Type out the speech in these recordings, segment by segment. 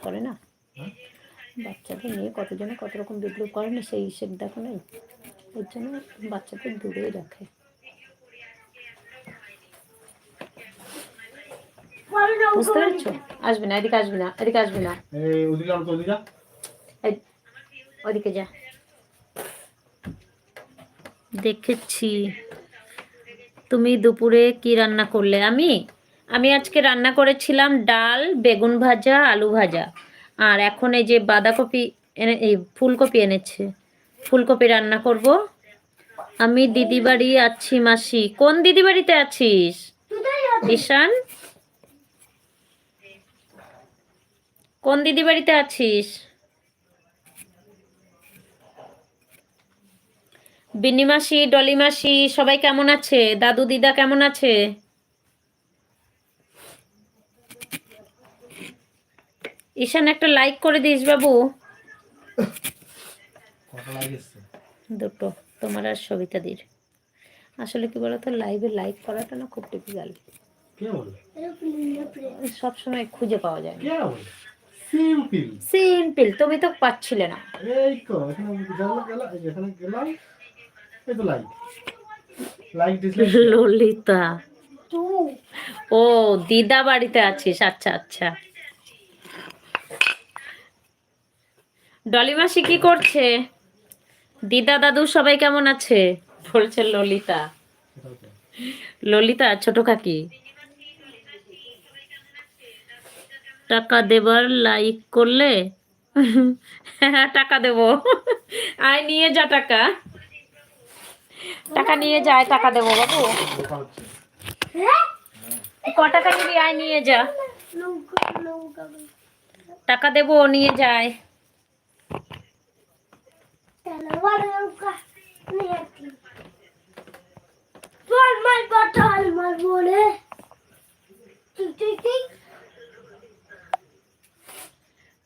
করে না, বাচ্চাদের নিয়ে কতজনে কত রকম বিদ্রুপ করে না, সেই হিসেব দেখো নাই, ওর জন্য বাচ্চাদের দূরেই রাখে। বুঝতে পেরেছো? আসবি না, এদিকে আসবি না, এদিকে আসবি না, ওদিকে যা। দেখেছি তুমি দুপুরে কি রান্না করলে। আমি আজকে রান্না করেছিলাম ডাল, বেগুন ভাজা, আলু ভাজা, আর এখন এই যে বাঁধাকপি এই ফুলকপি এনেছে, ফুলকপি রান্না করব। আমি দিদি বাড়ি আছি মাসি। কোন দিদি বাড়িতে আছিস ঈশান? কোন দিদি বাড়িতে আছিস? বিনি মাসি, ডলি মাসি সবাই কেমন আছে? দাদু দিদা কেমন আছে? ঈশান একটা লাইক করে দিস বাবু। দুটো, তোমার আর সবিতা দির। আসলে কি বলতো, লাইভে লাইক করাটা না খুব ডিফিকাল্ট, সবসময় খুঁজে পাওয়া যায় না। সিম্পল তুমি তো পাচ্ছিলে না। ললিতা, ও দিদা বাড়িতে আছিস, আচ্ছা আচ্ছা। ডলি মাসি কি করছে? দিদা দাদু সবাই কেমন আছে বলছে ললিতা। ললিতা ছোট কাকি। টাকা দেবার লাইক করলে? হ্যাঁ টাকা দেবো, আয় নিয়ে যা টাকা, টাকা নিয়ে যায়, টাকা দেবো বাবু। ক টাকা নিবি, আয় নিয়ে যা, টাকা দেবো, নিয়ে যায়।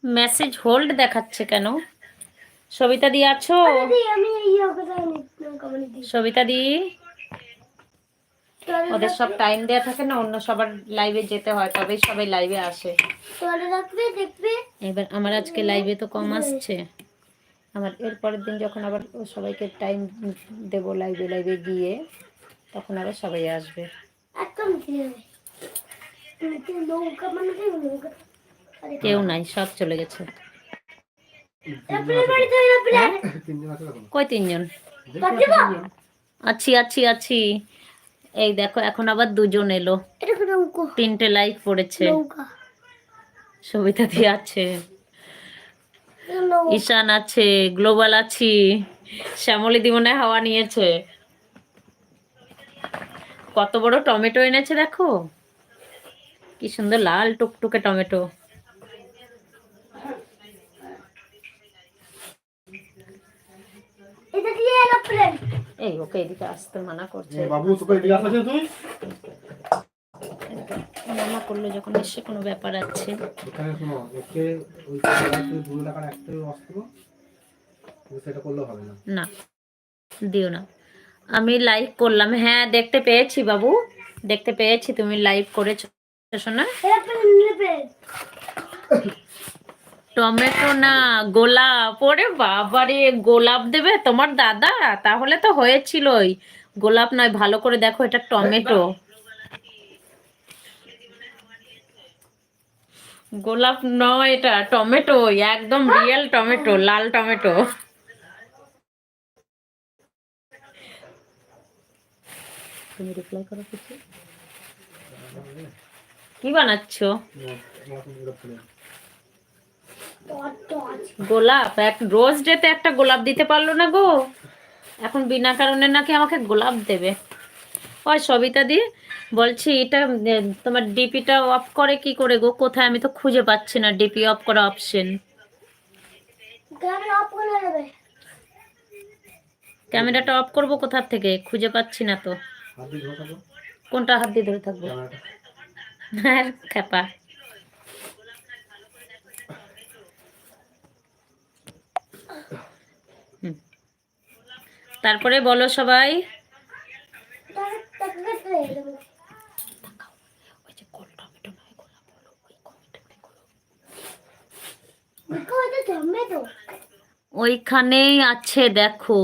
মেসেজ হোল্ড দেখাচ্ছে কেন? সবিতা দি আছো? সবিতা দি, ওদের সব টাইম দেয়া থাকে না, অন্য সবার লাইভে যেতে হয়, তবেই সবাই লাইভে আসে। এবার আমার আজকে লাইভে তো কম আসছে, আমার এর পরের দিন যখন আবার সবাইকে টাইম দেবো লাইভে লাইভে গিয়ে, তখন আবার সবাই আসবে। কেউ নাই, সব চলে গেছে। কই তিনজন? আছি আছি আছি। এই দেখো এখন আবার দুজন এলো, তিনটে লাইক পড়েছে। সবিতা দি আছে, ঈশান আছে, গ্লোবাল আছি, শ্যামলী দি মনে হাওয়া নিয়েছে। কত বড় টমেটো এনেছে দেখো, কি সুন্দর লাল টুকটুকে টমেটো। এই ওকে এদিকে আসতে মানা করছে বাবু, তোকে এদিকে আসছিস তুই? মানা করলে যখন এসে কোনো ব্যাপার আছে। এখানে শোনো, একে ওই টাকাতে 2 টাকার একটা অস্ত্র, সেটা করলে হবে না। না দিও না। আমি লাইভ করলাম, হ্যাঁ দেখতে পেয়েছি বাবু, দেখতে পেয়েছি তুমি লাইভ করেছো শোনা। টমেটো না গোলাপ, ওরে বাবারে গোলাপ দেবে তোমার দাদা? তাহলে তো হয়েছিলই, গোলাপ নয়, ভালো করে দেখো এটা টমেটো, গোলাপ নয়, এটা টমেটো, একদম রিয়েল টমেটো, লাল টমেটো। তুমি রিপ্লাই করো কিছু, কি বানাচ্ছো? গোলাপ, এক রোজ ডেতে একটা গোলাপ দিতে পারলো না গো, এখন বিনা কারণে নাকি আমাকে গোলাপ দেবে। ওই সবিতা দি বলছি, এটা তোমার ডিপিটা অফ করে কি করে গো? কোথায়, আমি তো খুঁজে পাচ্ছি না ডিপি অফ করা অপশন। ক্যামেরাটা অফ করবো কোথা থেকে, খুঁজে পাচ্ছি না তো। কোনটা হাত দিয়ে ধরে থাকবো? হ্যাঁ খেপা। তারপরে বলো সবাই। ওইখানেই আছে দেখো।